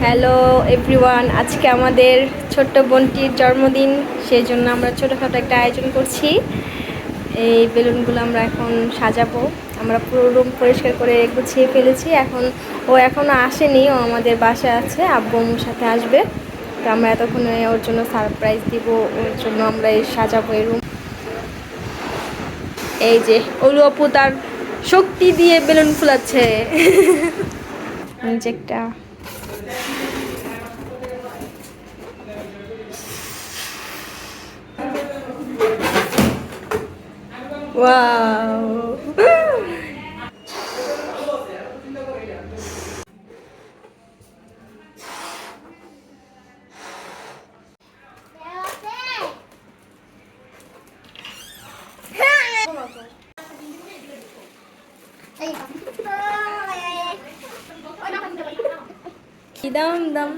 Hello everyone, আজকে আমাদের ছোট্ট বোনটির জন্মদিন, সেই জন্য আমরা ছোটোখাটো একটা আয়োজন করছি। এই বেলুনগুলো আমরা এখন সাজাবো। আমরা পুরো রুম পরিষ্কার করে গুছিয়ে ফেলেছি। ও এখনও আসেনি, ও আমাদের বাসায় আছে, আব্বু আম্মুর সাথে আসবে। তো আমরা এতক্ষণে ওর জন্য সারপ্রাইজ দিব, ওর জন্য আমরা এই সাজাবো এই রুম। এই যে ওলু আপু তার শক্তি দিয়ে বেলুন ফুলাচ্ছে। একটা ওয়াও, দাম দাম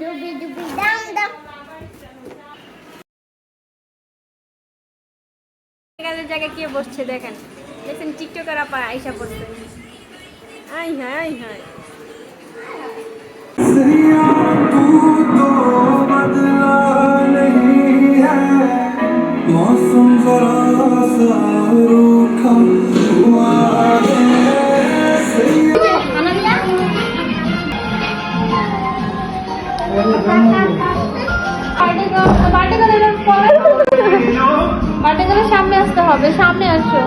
জায়গায় কে বসছে দেখেন, দেখেন টিকটকার আপা আইসা পড়ছে। আই হায় আই হায়, मौसम जरा सा रूखा हुआ সামনে আসতে হবে, সামনে আসো।